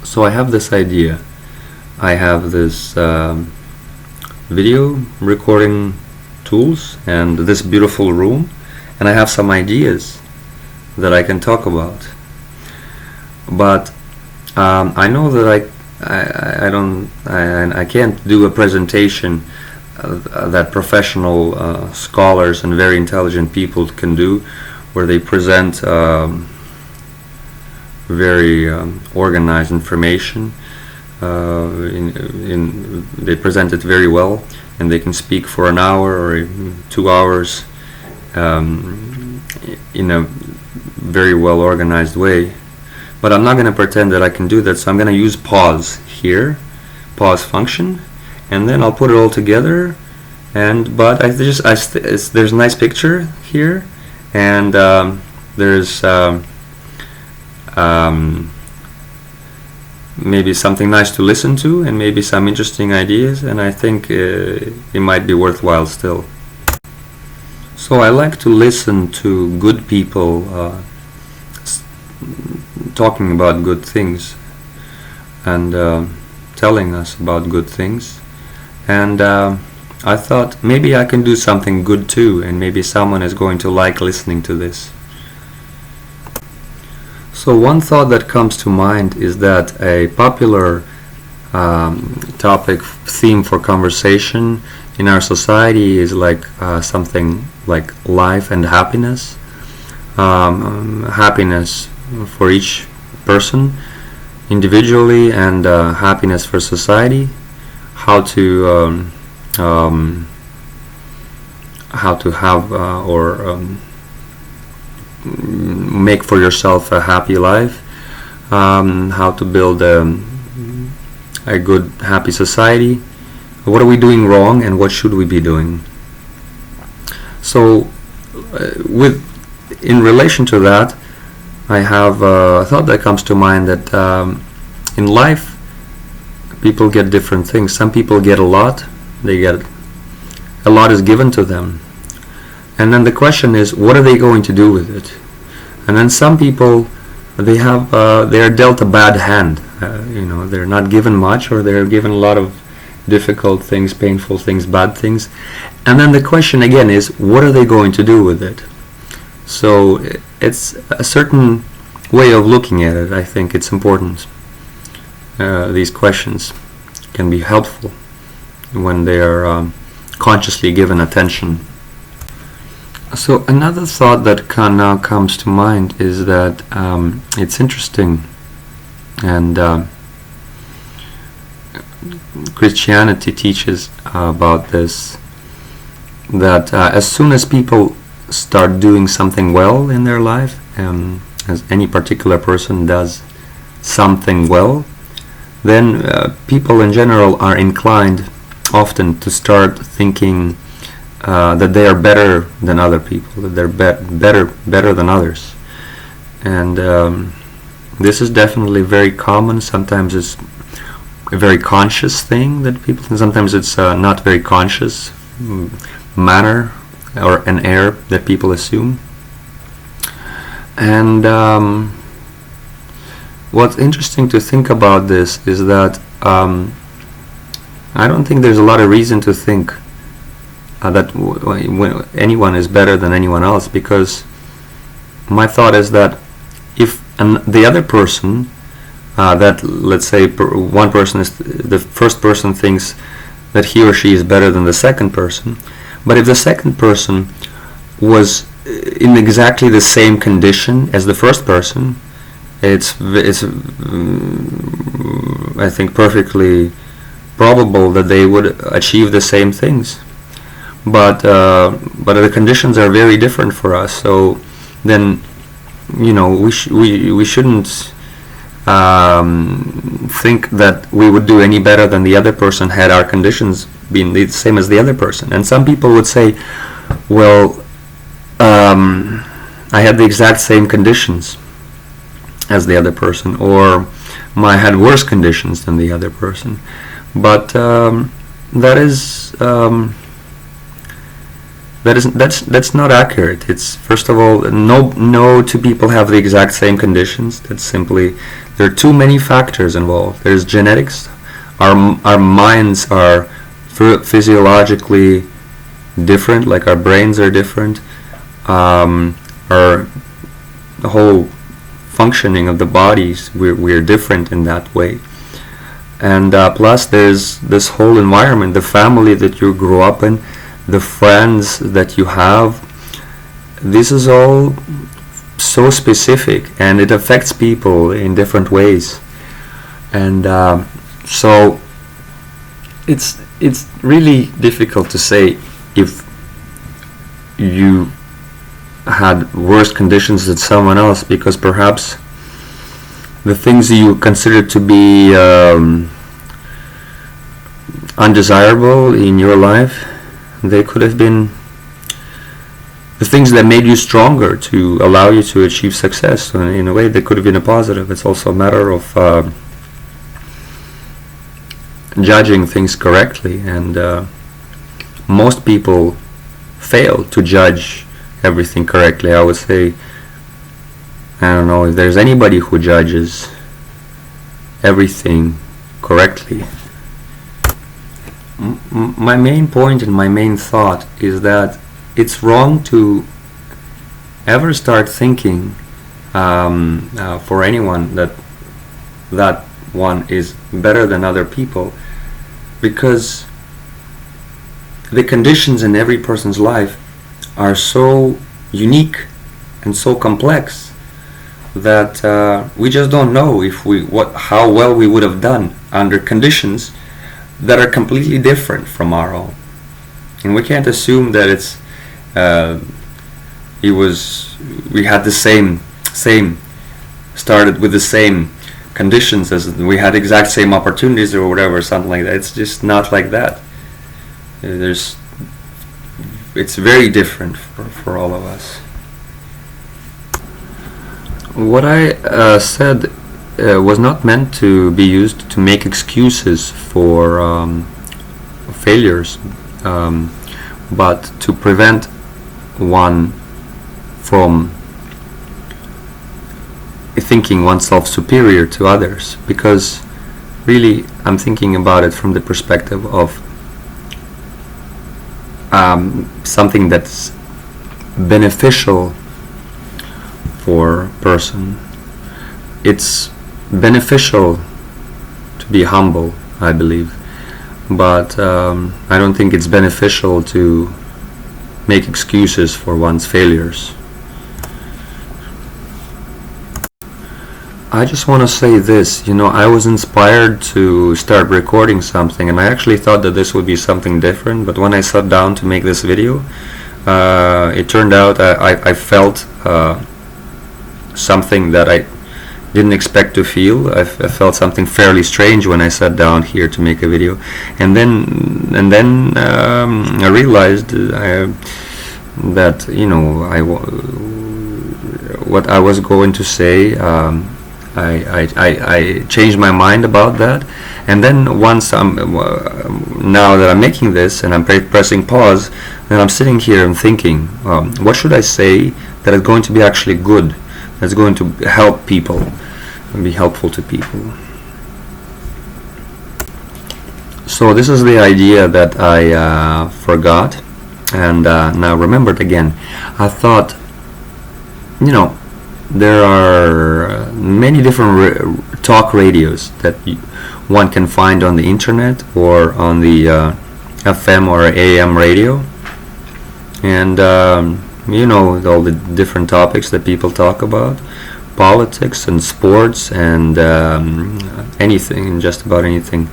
So I have this idea. I have this video recording tools and this beautiful room, and I have some ideas that I can talk about. But I know that I can't do a presentation that professional scholars and very intelligent people can do, where they present very organized information. They present it very well, and they can speak for an hour or 2 hours in a very well organized way. But I'm not going to pretend that I can do that, so I'm going to use pause here, pause function, and then I'll put it all together. But there's a nice picture here, and there's maybe something nice to listen to, and maybe some interesting ideas, and I think it might be worthwhile still. So I like to listen to good people talking about good things and telling us about good things, and I thought maybe I can do something good too, and maybe someone is going to like listening to this. So one thought that comes to mind is that a popular theme for conversation in our society is like something like life and happiness. Happiness for each person individually, and happiness for society. How to have make for yourself a happy life, how to build a good happy society, what are we doing wrong and what should we be doing. So in relation to that, I have a thought that comes to mind that in life people get different things. Some people get a lot, a lot is given to them, and then the question is, what are they going to do with it? And then some people, they are dealt a bad hand. They're not given much, or they're given a lot of difficult things, painful things, bad things. And then the question again is, what are they going to do with it? So it's a certain way of looking at it. I think it's important. These questions can be helpful when they are consciously given attention. So another thought that now comes to mind is that it's interesting, and Christianity teaches about this, that as soon as people start doing something well in their life, as any particular person does something well, then people in general are inclined often to start thinking that they are better than other people, that they're better than others. And this is definitely very common. Sometimes it's a very conscious thing that people, and sometimes it's not very conscious manner or an error that people assume. And what's interesting to think about this is that I don't think there's a lot of reason to think that anyone is better than anyone else, because my thought is that if the other person, that let's say one person is the first person thinks that he or she is better than the second person, but if the second person was in exactly the same condition as the first person, it's I think perfectly probable that they would achieve the same things. But the conditions are very different for us. So then, we shouldn't think that we would do any better than the other person had our conditions been the same as the other person. And some people would say, well, I had the exact same conditions as the other person, or I had worse conditions than the other person. But that that's not accurate. It's, first of all, no two people have the exact same conditions. That's simply, there are too many factors involved. There's genetics. Our minds are physiologically different, like our brains are different. Our the whole functioning of the bodies, we're different in that way. And plus there's this whole environment, the family that you grew up in, the friends that you have. This is all so specific, and it affects people in different ways. And so it's really difficult to say if you had worse conditions than someone else, because perhaps the things you consider to be undesirable in your life, they could have been the things that made you stronger to allow you to achieve success. So in a way, they could have been a positive. It's also a matter of judging things correctly, and most people fail to judge everything correctly. I would say, I don't know if there's anybody who judges everything correctly. My main point and my main thought is that it's wrong to ever start thinking for anyone that one is better than other people, because the conditions in every person's life are so unique and so complex that we just don't know if how well we would have done under conditions that are completely different from our own. And we can't assume that we had the same started with the same conditions, as we had exact same opportunities or whatever, something like that. It's just not like that. It's very different for all of us. What I said was not meant to be used to make excuses for failures, but to prevent one from thinking oneself superior to others, because really I'm thinking about it from the perspective of something that's beneficial for a person. It's beneficial to be humble, I believe, but I don't think it's beneficial to make excuses for one's failures. I just want to say this, I was inspired to start recording something, and I actually thought that this would be something different, but when I sat down to make this video, it turned out I felt something that I didn't expect to feel. I felt something fairly strange when I sat down here to make a video, and then I realized that what I was going to say. I changed my mind about that, and then once now that I'm making this and I'm pressing pause, then I'm sitting here and thinking, what should I say that is going to be actually good, that's going to help people and be helpful to people. So this is the idea that I forgot and now remembered again. I thought, there are many different talk radios that one can find on the internet or on the FM or AM radio, and all the different topics that people talk about, politics and sports and anything, just about anything,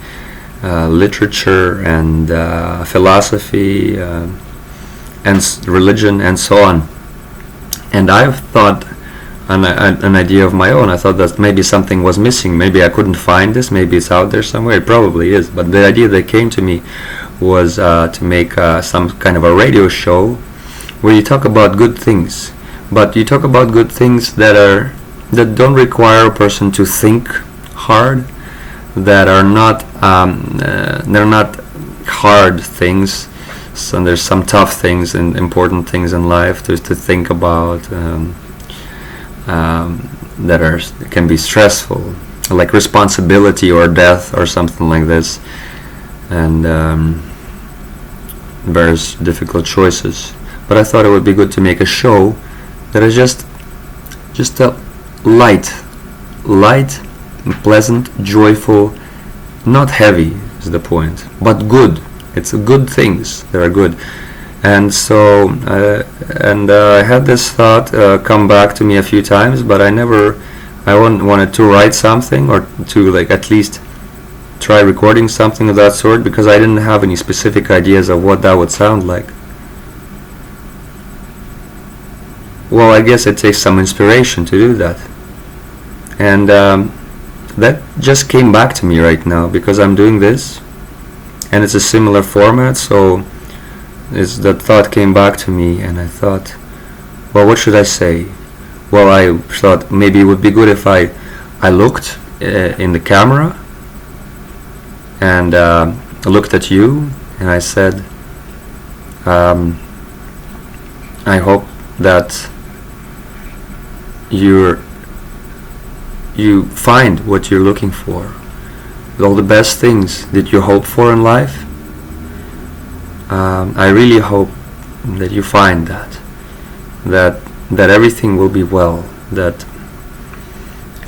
literature and philosophy and religion and so on. And I've thought an idea of my own. I thought that maybe something was missing. Maybe I couldn't find this. Maybe it's out there somewhere. It probably is. But the idea that came to me was to make some kind of a radio show where you talk about good things, but you talk about good things that don't require a person to think hard, that are not they're not hard things, So there's some tough things and important things in life to think about, that can be stressful, like responsibility or death or something like this, and various difficult choices. But I thought it would be good to make a show that is just a light, pleasant, joyful, not heavy is the point, but good. It's good things that are good. And so I had this thought come back to me a few times, but I wanted to write something, or to like at least try recording something of that sort, because I didn't have any specific ideas of what that would sound like. Well, I guess it takes some inspiration to do that, and that just came back to me right now because I'm doing this, and it's a similar format. So that thought came back to me, and I thought, well, what should I say? Well, I thought maybe it would be good if I looked in the camera and looked at you, and I said, I hope that you find what you're looking for, all the best things that you hope for in life. I really hope that you find that everything will be well, that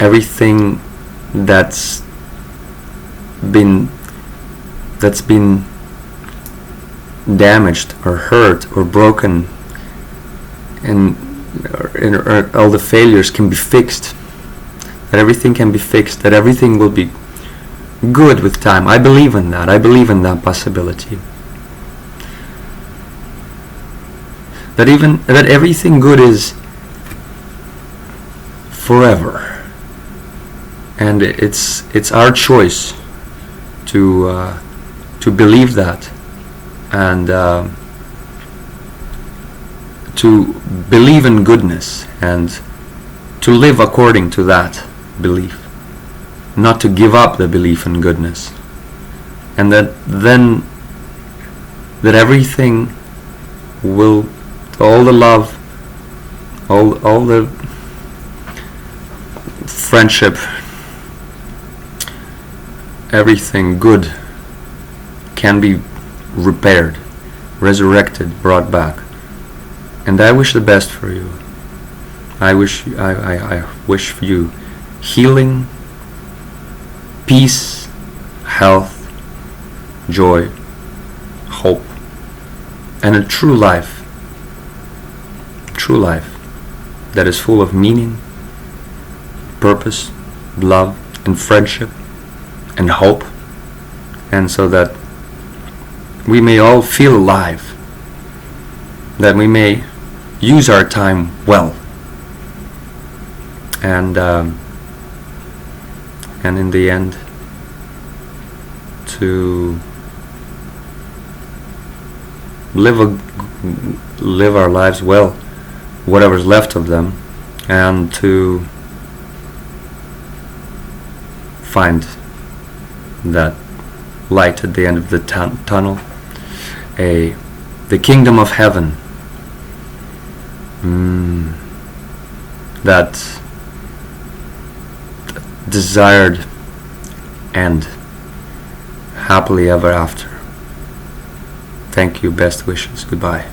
everything that's been damaged or hurt or broken, and all the failures can be fixed, that everything can be fixed, that everything will be good with time. I believe in that. I believe in that possibility. That everything good is forever, and it's our choice to believe that, and to believe in goodness, and to live according to that belief, not to give up the belief in goodness, and that everything will, all the love, all the friendship, everything good can be repaired, resurrected, brought back. And I wish the best for you. I wish for you healing, peace, health, joy, hope, and a true life that is full of meaning, purpose, love, and friendship, and hope, and so that we may all feel alive, that we may use our time well, and in the end to live our lives well, whatever's left of them, and to find that light at the end of the tunnel, the kingdom of heaven, that desired end, happily ever after. Thank you, best wishes, goodbye.